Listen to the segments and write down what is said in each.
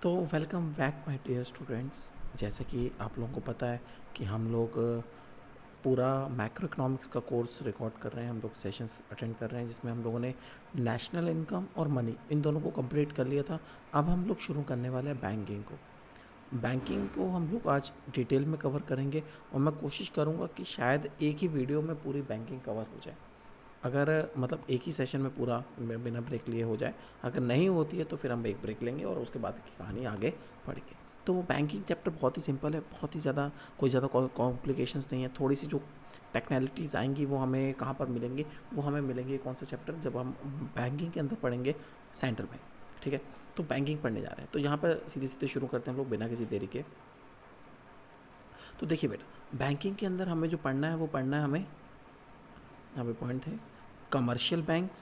तो welcome back my dear students. जैसे कि आप लोगों को पता है कि हम लोग पूरा मैक्रो इकोनॉमिक्स का कोर्स रिकॉर्ड कर रहे हैं। हम लोग सेशंस अटेंड कर रहे हैं जिसमें हम लोगों ने नेशनल इनकम और मनी इन दोनों को कंप्लीट कर लिया था। अब हम लोग शुरू करने वाले हैं बैंकिंग को। बैंकिंग को हम लोग आज डिटेल में कवर करेंगे और मैं कोशिश करूँगा कि शायद एक ही वीडियो में पूरी बैंकिंग कवर हो जाए। अगर मतलब एक ही सेशन में पूरा बिना ब्रेक लिए हो जाए। अगर नहीं होती है तो फिर हम एक ब्रेक लेंगे और उसके बाद की कहानी आगे पढ़ेंगे। तो वो बैंकिंग चैप्टर बहुत ही सिंपल है, बहुत ही ज़्यादा कोई ज़्यादा कॉम्प्लिकेशंस नहीं है। थोड़ी सी जो टेक्नैलिटीज़ आएंगी वो हमें कहाँ पर मिलेंगी, वो हमें मिलेंगे कौन सा चैप्टर, जब हम बैंकिंग के अंदर पढ़ेंगे सेंट्रल बैंक। ठीक है, तो बैंकिंग पढ़ने जा रहे हैं। तो यहाँ पर सीधे सीधे शुरू करते हैं हम लोग बिना किसी देरी के। तो देखिए बेटा, बैंकिंग के अंदर हमें जो पढ़ना है वो पढ़ना है हमें, यहाँ पे पॉइंट थे कमर्शियल बैंक्स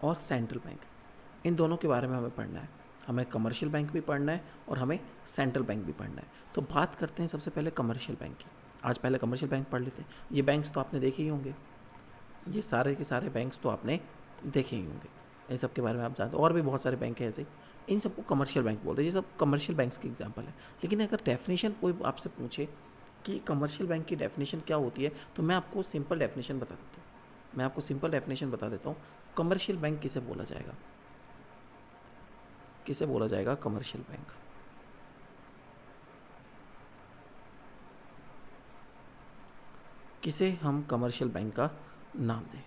और सेंट्रल बैंक। इन दोनों के बारे में हमें पढ़ना है। हमें कमर्शियल बैंक भी पढ़ना है और हमें सेंट्रल बैंक भी पढ़ना है। तो बात करते हैं सबसे पहले कमर्शियल बैंक की। आज पहले कमर्शियल बैंक पढ़ लेते हैं। ये बैंक्स तो आपने देखे ही होंगे, ये सारे के सारे बैंक्स तो आपने देखे ही होंगे। इन सब के बारे में आप जानते हो, और भी बहुत सारे बैंक हैं ऐसे। इन सबको कमर्शियल बैंक बोलते हैं। ये सब कमर्शियल बैंक्स के एग्जाम्पल है। लेकिन अगर डेफिनेशन कोई आपसे पूछे कि कमर्शियल बैंक की डेफिनेशन क्या होती है, तो मैं आपको सिंपल डेफिनेशन बता देता हूँ। मैं आपको सिंपल डेफिनेशन बता देता हूँ। कमर्शियल बैंक किसे बोला जाएगा, किसे बोला जाएगा कमर्शियल बैंक? किसे हम कमर्शियल बैंक का नाम दें?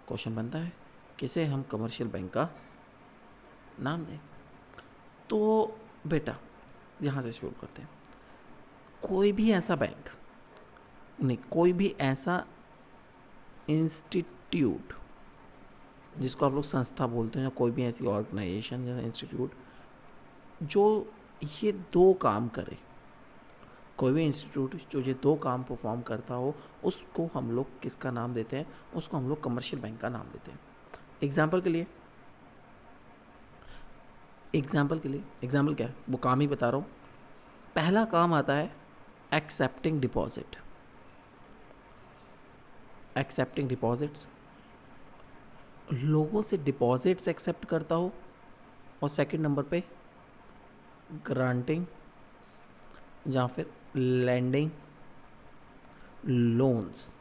क्वेश्चन बनता है, किसे हम कमर्शियल बैंक का नाम दें? तो बेटा यहाँ से शुरू करते हैं। कोई भी ऐसा बैंक नहीं, कोई भी ऐसा इंस्टीट्यूट जिसको आप लोग संस्था बोलते हैं, या कोई भी ऐसी ऑर्गेनाइजेशन या इंस्टीट्यूट जो ये दो काम करे, कोई भी इंस्टीट्यूट जो ये दो काम परफॉर्म करता हो, उसको हम लोग किसका नाम देते हैं? उसको हम लोग कमर्शियल बैंक का नाम देते हैं। एग्जाम्पल के लिए, एग्जाम्पल क्या है वो काम ही बता रहा हूँ। पहला काम आता है एक्सेप्टिंग डिपॉजिट। एक्सेप्टिंग डिपॉजिट्स, लोगों से डिपॉजिट्स एक्सेप्ट करता हो। और सेकंड नंबर पे ग्रांटिंग या फिर लैंडिंग लोन्स।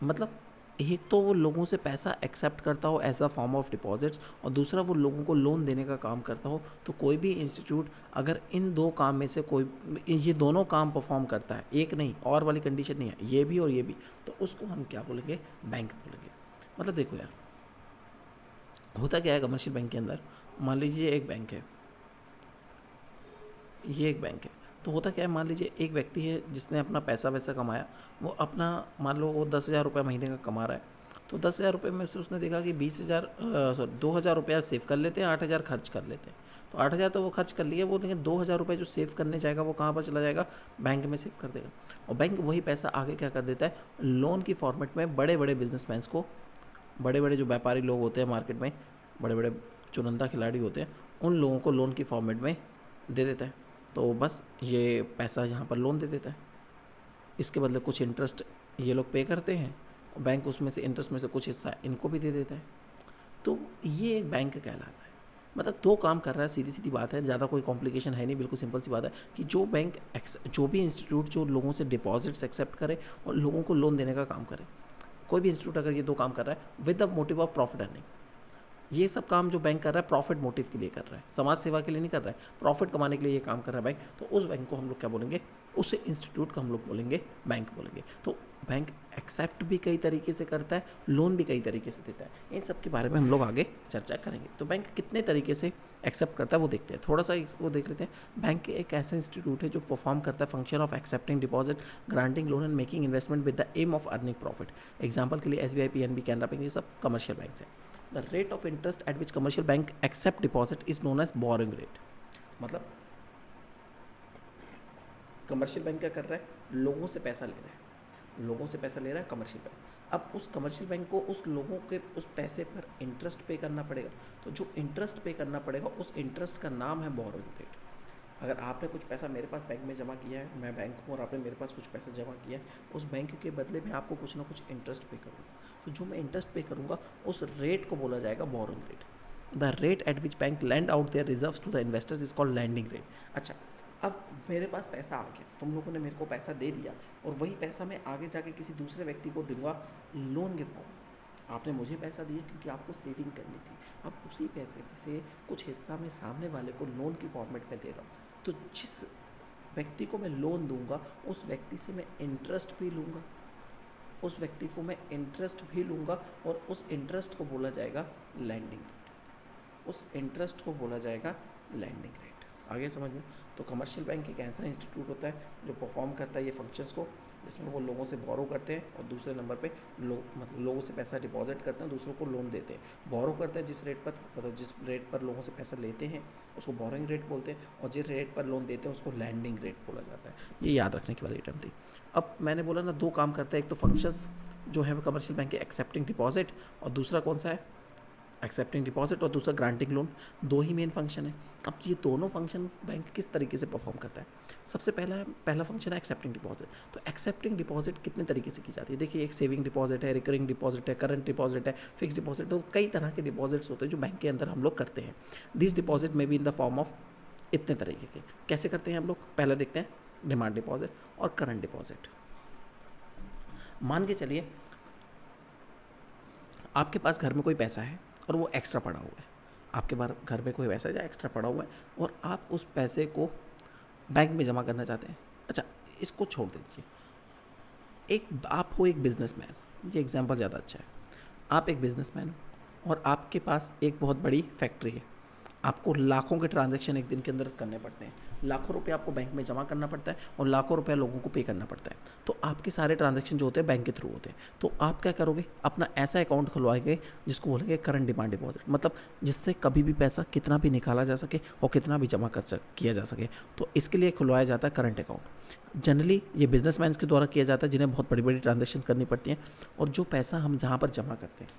मतलब एक तो वो लोगों से पैसा एक्सेप्ट करता हो as a form of deposits, और दूसरा वो लोगों को लोन देने का काम करता हो। तो कोई भी इंस्टीट्यूट अगर इन दो काम में से कोई, ये दोनों काम परफॉर्म करता है, एक नहीं और वाली कंडीशन नहीं है, ये भी और ये भी, तो उसको हम क्या बोलेंगे? बैंक बोलेंगे। मतलब देखो यार, होता क्या है कमर्शियल बैंक के अंदर। मान लीजिए एक बैंक है, ये एक बैंक है। तो होता क्या है, मान लीजिए एक व्यक्ति है जिसने अपना पैसा वैसा कमाया। वो अपना, मान लो वो 10,000 रुपये महीने का कमा रहा है। तो 10,000 रुपये में से उसने देखा कि 20,000 सॉरी 2,000 रुपया सेव कर लेते हैं, 8,000 खर्च कर लेते हैं। तो 8,000 तो वो खर्च कर लिए वो, लेकिन 2,000 रुपये जो सेव करने जाएगा वो कहाँ पर चला जाएगा? बैंक में सेव कर देगा। और बैंक वही पैसा आगे क्या कर देता है? लोन की फॉर्मेट में बड़े बड़े बिजनेसमैन को, बड़े बड़े जो व्यापारी लोग होते हैं मार्केट में, बड़े बड़े चुनिंदा खिलाड़ी होते हैं, उन लोगों को लोन की फॉर्मेट में दे देता है। तो बस ये पैसा यहाँ पर लोन दे देता है। इसके बदले कुछ इंटरेस्ट ये लोग पे करते हैं, और बैंक उसमें से इंटरेस्ट में से कुछ हिस्सा इनको भी दे देता है। तो ये एक बैंक कहलाता है। मतलब दो काम कर रहा है, सीधी सीधी बात है, ज़्यादा कोई कॉम्प्लिकेशन है नहीं, बिल्कुल सिंपल सी बात है कि जो बैंक, जो भी इंस्टीट्यूट जो लोगों से डिपॉजिट्स एक्सेप्ट करे और लोगों को लोन देने का काम करे, कोई भी इंस्टीट्यूट अगर ये दो काम कर रहा है with the motive of profit earning, ये सब काम जो बैंक कर रहा है प्रॉफिट मोटिव के लिए कर रहा है, समाज सेवा के लिए नहीं कर रहा है, प्रॉफिट कमाने के लिए ये काम कर रहा है बैंक, तो उस बैंक को हम लोग क्या बोलेंगे? उस इंस्टीट्यूट को हम लोग बोलेंगे बैंक बोलेंगे। तो बैंक एक्सेप्ट भी कई तरीके से करता है, लोन भी कई तरीके से देता है। इन सब के बारे में हम लोग आगे चर्चा करेंगे। तो बैंक कितने तरीके से एक्सेप्ट करता है वो देखते हैं, थोड़ा सा इसको देख लेते हैं। बैंक एक ऐसा इंस्टीट्यूट है जो परफॉर्म करता है function of accepting deposit, granting loan and making investment with the aim of earning profit. Example के लिए SBI, PNB, कैनरा बैंक, ये सब कमर्शियल बैंक हैं। The rate of interest at which commercial bank accept deposit is known as borrowing rate. मतलब commercial bank क्या कर रहा है? लोगों से पैसा ले रहा है, लोगों से पैसा ले रहा है कमर्शियल बैंक। अब उस कमर्शियल बैंक को उस लोगों के उस पैसे पर इंटरेस्ट पे करना पड़ेगा। तो जो इंटरेस्ट पे करना पड़ेगा उस इंटरेस्ट का नाम है बोरिंग रेट। अगर आपने कुछ पैसा मेरे पास बैंक में जमा किया है, मैं बैंक हूँ और आपने मेरे पास कुछ पैसा जमा किया है, उस बैंक के बदले में आपको कुछ ना कुछ इंटरेस्ट पे करूँगा। तो जो मैं इंटरेस्ट पे करूँगा उस रेट को बोला जाएगा borrowing rate. The rate at which bank lend out their reserves to the investors is called lending rate. अच्छा, अब मेरे पास पैसा आ गया, तुम लोगों ने मेरे को पैसा दे दिया, और वही पैसा मैं आगे जाके किसी दूसरे व्यक्ति को दूंगा लोन के फॉर्म। आपने मुझे पैसा दिया क्योंकि आपको सेविंग करनी थी, अब उसी पैसे में से कुछ हिस्सा मैं सामने वाले को लोन की फॉर्मेट में दे रहा हूँ। तो जिस व्यक्ति को मैं लोन दूंगा उस व्यक्ति से मैं इंटरेस्ट भी लूँगा, उस व्यक्ति को मैं इंटरेस्ट भी लूँगा, और उस इंटरेस्ट को बोला जाएगा लैंडिंग रेट, उस इंटरेस्ट को बोला जाएगा लैंडिंग रेट। आगे समझ में? तो कमर्शियल बैंक एक ऐसा इंस्टीट्यूट होता है जो परफॉर्म करता है ये फंक्शंस को, जिसमें वो लोगों से बोरो करते हैं और दूसरे नंबर पे लोगों से पैसा डिपॉजिट करते हैं, दूसरों को लोन देते हैं। बोरो करते हैं जिस रेट पर, मतलब जिस रेट पर लोगों से पैसा लेते हैं उसको बोरोइंग रेट बोलते हैं, और जिस रेट पर लोन देते हैं उसको लैंडिंग रेट बोला जाता है। ये याद रखने की वाली टर्म थी। अब मैंने बोला ना दो काम करता है, एक तो फंक्शंस जो है वो कमर्शियल बैंक के एक्सेप्टिंग डिपॉजिट, और दूसरा कौन सा है एक्सेप्टिंग डिपॉजिट, और दूसरा ग्रांटिंग लोन। दो ही मेन फंक्शन है। अब ये दोनों फंक्शन बैंक किस तरीके से परफॉर्म करता है? सबसे पहला फंक्शन है एक्सेप्टिंग डिपॉजिट। तो एक्सेप्टिंग डिपॉजिट कितने तरीके से की जाती है? देखिए, एक सेविंग डिपॉजिट है, रिकरिंग डिपॉजिट है, करंट डिपॉजिट है, फिक्स डिपॉजिट, तो कई तरह के डिपॉजिट्स होते हैं जो बैंक के अंदर हम लोग करते हैं। दिस डिपॉजिट में भी इन द फॉर्म ऑफ इतने तरीके के। कैसे करते हैं हम लोग? पहले देखते हैं डिमांड डिपॉजिट और करंट डिपॉजिट। मान के चलिए आपके पास घर में कोई पैसा है और वो एक्स्ट्रा पड़ा हुआ है, आपके पास घर में कोई पैसा है जो एक्स्ट्रा पड़ा हुआ है और आप उस पैसे को बैंक में जमा करना चाहते हैं। अच्छा, इसको छोड़ दीजिए, आप हो एक बिजनेसमैन, ये एग्जांपल ज़्यादा अच्छा है। आप एक बिजनेसमैन हो और आपके पास एक बहुत बड़ी फैक्ट्री है, आपको लाखों के ट्रांजैक्शन एक दिन के अंदर करने पड़ते हैं, लाखों रुपए आपको बैंक में जमा करना पड़ता है और लाखों रुपए लोगों को पे करना पड़ता है। तो आपके सारे ट्रांजैक्शन जो होते हैं बैंक के थ्रू होते हैं। तो आप क्या करोगे? अपना ऐसा अकाउंट खुलवाएंगे जिसको बोलेंगे करंट डिमांड डिपॉजिट, मतलब जिससे कभी भी पैसा कितना भी निकाला जा सके और कितना भी जमा किया जा सके। तो इसके लिए खुलवाया जाता है करंट अकाउंट। जनरली ये बिजनेसमैन के द्वारा किया जाता है जिन्हें बहुत बड़ी बड़ी ट्रांजेक्शन करनी पड़ती हैं, और जो पैसा हम जहाँ पर जमा करते हैं,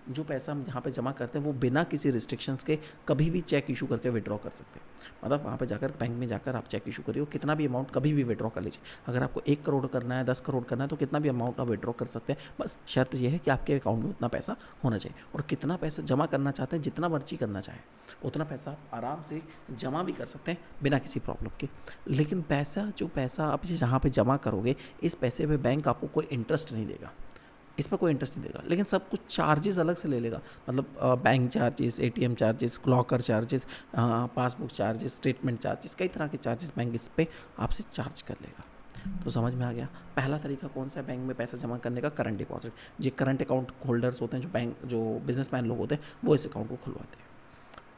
जो पैसा हम जहाँ पे जमा करते हैं वो बिना किसी रिस्ट्रिक्शंस के कभी भी चेक इशू करके विड्रॉ कर सकते हैं। मतलब वहाँ पे जाकर बैंक में जाकर आप चेक इशू करिए, कितना भी अमाउंट कभी भी विड्रॉ कर लीजिए। अगर आपको 1 करोड़ करना है, 10 करोड़ करना है, तो कितना भी अमाउंट आप विड्रॉ कर सकते हैं। बस शर्त यह है कि आपके अकाउंट में उतना पैसा होना चाहिए, और कितना पैसा जमा करना चाहते हैं, जितना मर्जी करना चाहें उतना पैसा आप आराम से जमा भी कर सकते हैं बिना किसी प्रॉब्लम के। लेकिन जो पैसा आप जहाँ पर जमा करोगे, इस पैसे पर बैंक आपको कोई इंटरेस्ट नहीं देगा, इस पर कोई इंटरेस्ट नहीं देगा, लेकिन सब कुछ चार्जेस अलग से ले लेगा। मतलब bank charges, ATM charges, locker charges, passbook charges, statement charges, कई तरह के चार्जेस बैंक इस पे आपसे चार्ज कर लेगा। तो समझ में आ गया। पहला तरीका कौन सा है बैंक में पैसा जमा करने का? Current deposit. ये करंट अकाउंट होल्डर्स होते हैं, जो बिजनेसमैन लोग होते हैं, वो इस अकाउंट को खुलवाते हैं।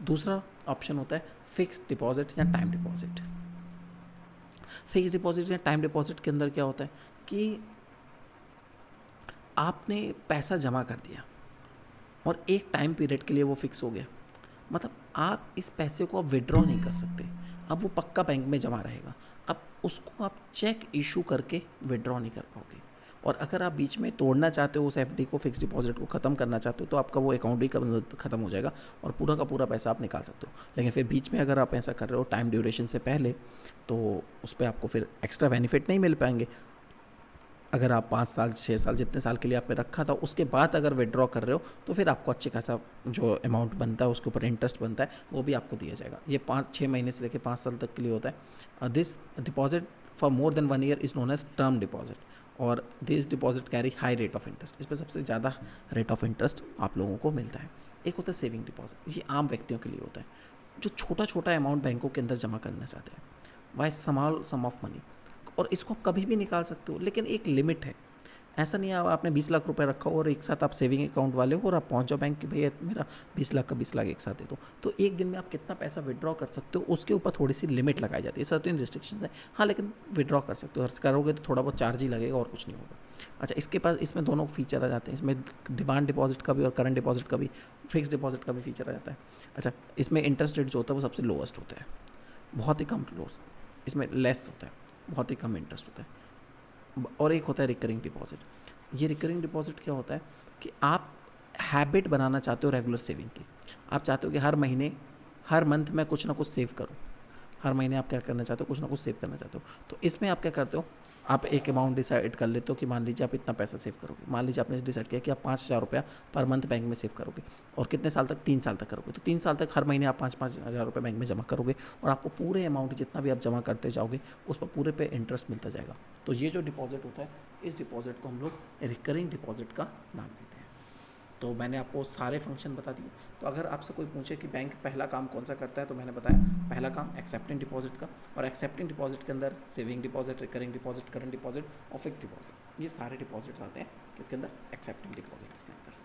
दूसरा ऑप्शन होता है फिक्स्ड डिपॉजिट या टाइम डिपॉजिट। फिक्स्ड डिपॉजिट या टाइम डिपॉजिट के अंदर क्या होता है कि आपने पैसा जमा कर दिया और एक टाइम पीरियड के लिए वो फिक्स हो गया, मतलब आप इस पैसे को अब विड्रॉ नहीं कर सकते, अब वो पक्का बैंक में जमा रहेगा। अब उसको आप चेक इशू करके विड्रॉ नहीं कर पाओगे, और अगर आप बीच में तोड़ना चाहते हो उस एफडी को, फिक्स डिपॉजिट को ख़त्म करना चाहते हो, तो आपका वो अकाउंट भी ख़त्म हो जाएगा और पूरा का पूरा पैसा आप निकाल सकते हो। लेकिन फिर बीच में अगर आप ऐसा कर रहे हो टाइम ड्यूरेशन से पहले, तो उस पर आपको फिर एक्स्ट्रा बेनिफिट नहीं मिल पाएंगे। अगर आप 5 साल 6 साल जितने साल के लिए आपने रखा था उसके बाद अगर विड्रॉ कर रहे हो, तो फिर आपको अच्छे खासा जो अमाउंट बनता है, उसके ऊपर इंटरेस्ट बनता है, वो भी आपको दिया जाएगा। ये 5-6 महीने से लेकर 5 साल तक के लिए होता है। This deposit for more than 1 year is known as term deposit, और this deposit carry high rate of interest. इस पर सबसे ज़्यादा रेट ऑफ इंटरेस्ट आप लोगों को मिलता है। एक होता है सेविंग डिपॉजिट, ये आम व्यक्तियों के लिए होता है जो छोटा छोटा अमाउंट बैंकों के अंदर जमा करना चाहते हैं। Why small sum of money, और इसको आप कभी भी निकाल सकते हो, लेकिन एक लिमिट है। ऐसा नहीं है आपने 20 लाख रुपए रखा हो और एक साथ आप सेविंग अकाउंट वाले हो और आप पहुंच जाओ बैंक कि भैया मेरा 20 लाख का 20 लाख एक साथ दे दो। तो एक दिन में आप कितना पैसा विड्रॉ कर सकते हो उसके ऊपर थोड़ी सी लिमिट लगाई जाती है, सर्टेन रिस्ट्रिक्शंस है। हाँ, लेकिन विड्रॉ कर सकते हो, और करोगे तो थोड़ा बहुत चार्ज ही लगेगा और कुछ नहीं होगा। अच्छा, इसके पास इसमें दोनों फीचर आ जाते हैं, इसमें डिमांड डिपॉजिट का भी और करंट डिपॉजिट का भी, फिक्स डिपॉजिट का भी फीचर आ जाता है। अच्छा, इसमें इंटरेस्ट रेट जो होता है वो सबसे लोएस्ट होता है, बहुत ही कम इसमें लेस होता है, बहुत ही कम इंटरेस्ट होता है। और एक होता है रिकरिंग डिपॉजिट। ये रिकरिंग डिपॉजिट क्या होता है कि आप हैबिट बनाना चाहते हो रेगुलर सेविंग की। आप चाहते हो कि हर महीने हर मंथ मैं कुछ ना कुछ सेव करूं, हर महीने आप क्या करना चाहते हो, कुछ ना कुछ सेव करना चाहते हो। तो इसमें आप क्या करते हो, आप एक अमाउंट डिसाइड कर लेते हो कि मान लीजिए आप इतना पैसा सेव करोगे। मान लीजिए आपने डिसाइड किया कि आप 5,000 रुपया पर मंथ बैंक में सेव करोगे, और कितने साल तक, 3 साल तक करोगे। तो 3 साल तक हर महीने आप 5,000 रुपये बैंक में जमा करोगे, और आपको पूरे अमाउंट जितना भी आप जमा करते जाओगे उस पर पूरे पे इंटरेस्ट मिलता जाएगा। तो ये जो डिपॉजिट होता है, इस डिपॉजिट को हम लोग रिकरिंग डिपॉजिट का नाम देते हैं। तो मैंने आपको सारे फंक्शन बता दिए। तो अगर आपसे कोई पूछे कि बैंक पहला काम कौन सा करता है, तो मैंने बताया पहला काम एक्सेप्टिंग डिपॉजिट का, और एक्सेप्टिंग डिपॉजिट के अंदर saving deposit, recurring deposit, current deposit और फिक्स डिपॉजिट, ये सारे डिपॉजिट्स आते हैं किसके अंदर, एक्सेप्टिंग डिपॉजिट्स के अंदर।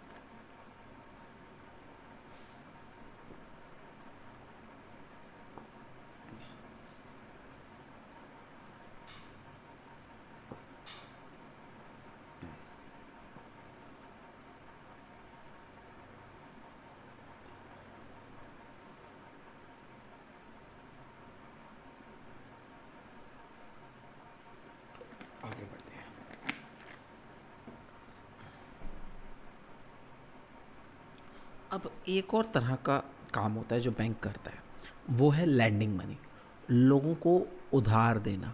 आगे बढ़ते हैं। अब एक और तरह का काम होता है जो बैंक करता है, वो है लैंडिंग मनी, लोगों को उधार देना,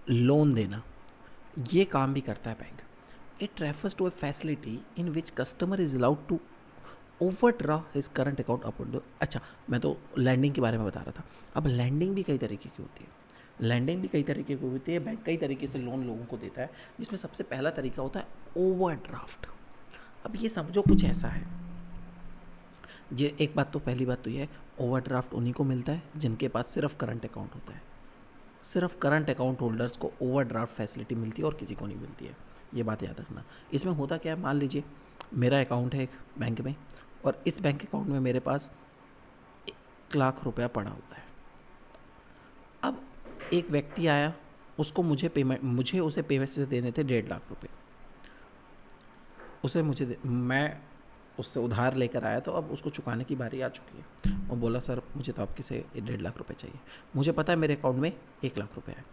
लोन देना। ये काम भी करता है bank. It refers to a facility in which customer is allowed to overdraw his current account upon. अच्छा, मैं तो लैंडिंग के बारे में बता रहा था। अब लैंडिंग भी कई तरीके की होती है। लैंडिंग भी कई तरीके की होती है। बैंक कई तरीके से लोन लोगों को देता है, जिसमें सबसे पहला तरीका होता है ओवरड्राफ्ट। अब ये समझो कुछ ऐसा है, ये एक बात तो, पहली बात तो ये है, ओवरड्राफ्ट उन्हीं को मिलता है जिनके पास सिर्फ करंट अकाउंट होता है। सिर्फ करंट अकाउंट होल्डर्स को ओवरड्राफ्ट फैसिलिटी मिलती है और किसी को नहीं मिलती है। ये बात याद रखना। इसमें होता क्या है, मान लीजिए मेरा अकाउंट है एक बैंक में, और इस बैंक अकाउंट में मेरे पास 1,00,000 रुपया पड़ा हुआ है। अब एक व्यक्ति आया, उसको मुझे उसे पेमेंट से देने थे 1,50,000 रुपये। मैं उससे उधार लेकर आया, तो अब उसको चुकाने की बारी आ चुकी है। वो बोला सर मुझे तो आपके से 1,50,000 रुपये चाहिए। मुझे पता है मेरे अकाउंट में 1,00,000 रुपये है,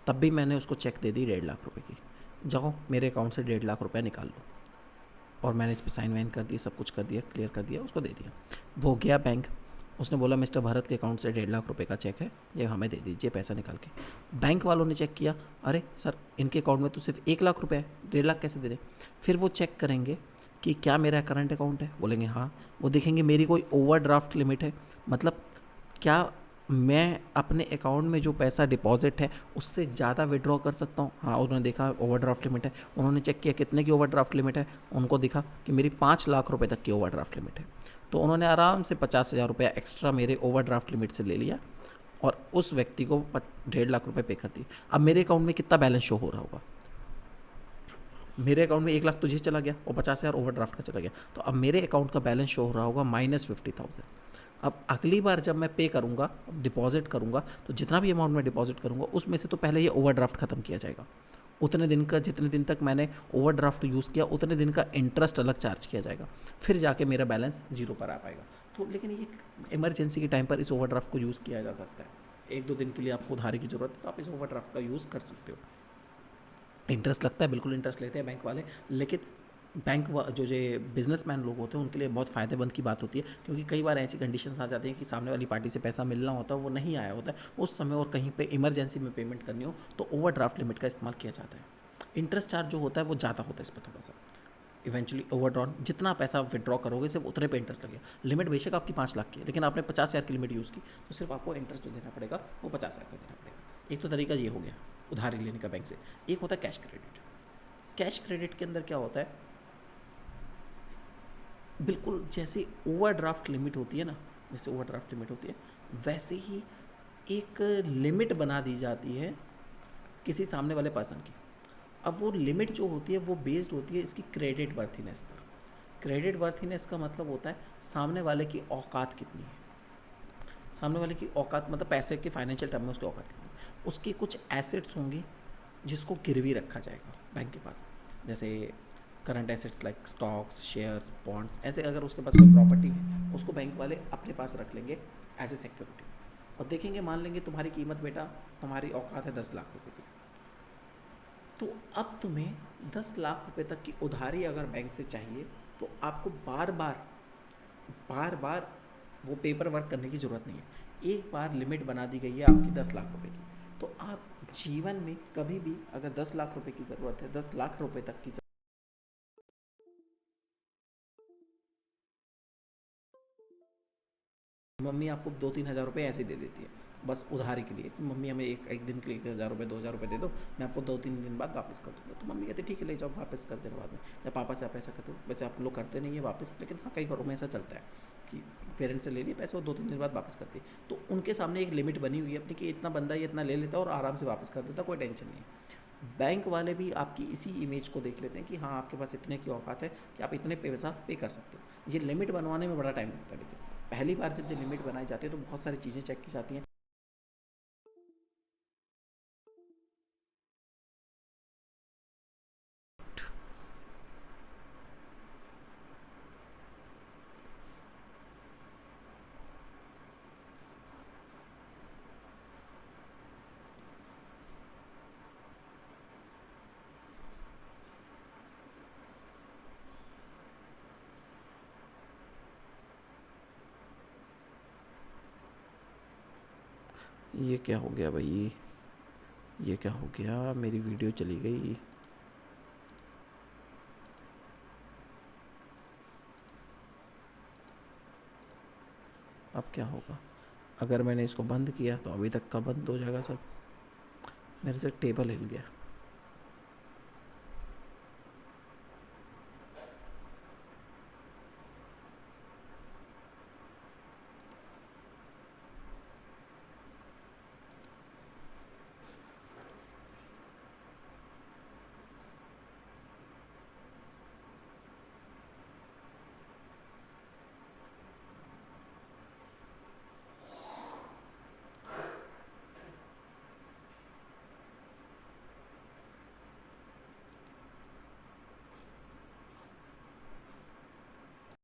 तब भी मैंने उसको चेक दे दी 1,50,000 रुपये की, जाओ मेरे अकाउंट से 1,50,000 रुपया निकाल लो। और मैंने इस पर साइन वाइन कर दिया, सब कुछ कर दिया, क्लियर कर दिया, उसको दे दिया। वो गया बैंक, उसने बोला मिस्टर भरत के अकाउंट से 1,50,000 रुपये का चेक है, ये हमें दे दीजिए पैसा निकाल के। बैंक वालों ने चेक किया, अरे सर इनके अकाउंट में तो सिर्फ 1,00,000 रुपये है, 1,50,000 कैसे दे दें। फिर वो चेक करेंगे कि क्या मेरा करंट अकाउंट है, बोलेंगे हाँ। वो देखेंगे मेरी कोई ओवरड्राफ्ट लिमिट है, मतलब क्या मैं अपने अकाउंट में जो पैसा डिपॉजिट है उससे ज़्यादा विड्रॉ कर सकता हूँ। हाँ, उन्होंने देखा ओवरड्राफ्ट लिमिट है। उन्होंने चेक किया कितने की ओवरड्राफ्ट लिमिट है, उनको दिखा कि मेरी 5,00,000 रुपये तक की ओवरड्राफ्ट लिमिट है। तो उन्होंने आराम से 50,000 रुपया एक्स्ट्रा मेरे ओवरड्राफ्ट लिमिट से ले लिया, और उस व्यक्ति को 1,50,000 रुपये पे कर दिए। अब मेरे अकाउंट में कितना बैलेंस शो हो रहा होगा, मेरे अकाउंट में 1,00,000 तुझे चला गया और 50,000 ओवरड्राफ्ट का चला गया। तो अब मेरे अकाउंट का बैलेंस शो हो रहा होगा -50,000। अब अगली बार जब मैं पे करूँगा, डिपॉजिट करूँगा, तो जितना भी अमाउंट मैं डिपॉजिट करूँगा उसमें से तो पहले ये ओवरड्राफ्ट ख़त्म किया जाएगा। उतने दिन का, जितने दिन तक मैंने ओवरड्राफ्ट यूज़ किया उतने दिन का इंटरेस्ट अलग चार्ज किया जाएगा, फिर जाके मेरा बैलेंस 0 पर आ पाएगा। तो लेकिन ये इमरजेंसी के टाइम पर इस ओवरड्राफ्ट को यूज़ किया जा सकता है। 1-2 दिन के लिए आपको उधारी की ज़रूरत है, तो आप इस ओवरड्राफ्ट का यूज़ कर सकते हो। इंटरेस्ट लगता है, बिल्कुल इंटरेस्ट लेते हैं बैंक वाले, लेकिन जो बिजनेसमैन लोग होते हैं उनके लिए बहुत फ़ायदेमंद की बात होती है, क्योंकि कई बार ऐसी कंडीशंस आ जाती हैं कि सामने वाली पार्टी से पैसा मिलना होता है, वो नहीं आया होता है उस समय, और कहीं पे इमरजेंसी में पेमेंट करनी हो तो ओवरड्राफ्ट लिमिट का इस्तेमाल किया जाता है। इंटरेस्ट चार्ज जो होता है वो ज़्यादा होता है इस पर थोड़ा सा। इवेंचुअली ओवरड्रॉन जितना पैसा विड्रॉ करोगे सिर्फ उतने पे इंटरेस्ट लगेगा। लिमिट बेशक आपकी 5,00,000 की है, लेकिन आपने 50,000 की लिमिट यूज़ की, तो सिर्फ आपको इंटरेस्ट जो देना पड़ेगा वो 50,000 का देना पड़ेगा। एक तो तरीका ये हो गया उधारी लेने का बैंक से। एक होता है कैश क्रेडिट। कैश क्रेडिट के अंदर क्या होता है, बिल्कुल जैसे ओवरड्राफ्ट लिमिट होती है ना, जैसे ओवरड्राफ्ट लिमिट होती है वैसे ही एक लिमिट बना दी जाती है किसी सामने वाले पर्सन की। अब वो लिमिट जो होती है वो बेस्ड होती है इसकी क्रेडिट वर्थीनेस पर। क्रेडिट वर्थीनेस का मतलब होता है सामने वाले की औकात कितनी है। सामने वाले की औकात मतलब पैसे के फाइनेंशियल टर्म में उसकी औकात कितनी है। उसके कुछ एसेट्स होंगे जिसको गिरवी रखा जाएगा बैंक के पास, जैसे current assets like stocks, shares, bonds. ऐसे अगर उसके पास कोई प्रॉपर्टी है उसको बैंक वाले अपने पास रख लेंगे एज ए सिक्योरिटी, और देखेंगे, मान लेंगे तुम्हारी कीमत बेटा, तुम्हारी औकात है 10 लाख रुपए की, तो अब तुम्हें 10 लाख रुपए तक की उधारी अगर बैंक से चाहिए तो आपको बार बार वो पेपर वर्क करने की ज़रूरत नहीं है। एक बार लिमिट बना दी गई है आपकी 10 लाख रुपए की, तो आप जीवन में कभी भी अगर 10 लाख रुपए की ज़रूरत है, 10 लाख रुपए तक की मम्मी आपको 2-3 हज़ार रुपये ऐसे ही दे देती है बस उधारी के लिए कि मम्मी हमें एक एक दिन के लिए 1,000 रुपये 2,000 रुपये दे दो, मैं आपको 2-3 दिन बाद वापस कर दूँगा। तो मम्मी कहती ठीक है ले जाओ वापस कर देना बाद में, या पापा से आप ऐसा करते हो। वैसे आप लोग करते नहीं है वापस, लेकिन हाँ कई घरों में ऐसा चलता है कि पेरेंट्स से ले लिए पैसे वो 2-3 दिन बाद वापस करती है। तो उनके सामने एक लिमिट बनी हुई है अपनी कि इतना बंदा ये इतना ले लेता है और आराम से वापस कर देता, कोई टेंशन नहीं है। बैंक वाले भी आपकी इसी इमेज को देख लेते हैं कि हाँ आपके पास इतने की औकात है कि आप इतने पैसा पे कर सकते हो। ये लिमिट बनवाने में बड़ा टाइम लगता है, लेकिन पहली बार जब ये लिमिट बनाई जाती है तो बहुत सारी चीज़ें चेक की जाती हैं। ये क्या हो गया भाई, ये क्या हो गया, मेरी वीडियो चली गई। अब क्या होगा, अगर मैंने इसको बंद किया तो अभी तक का बंद हो जाएगा सब। मेरे से टेबल हिल गया।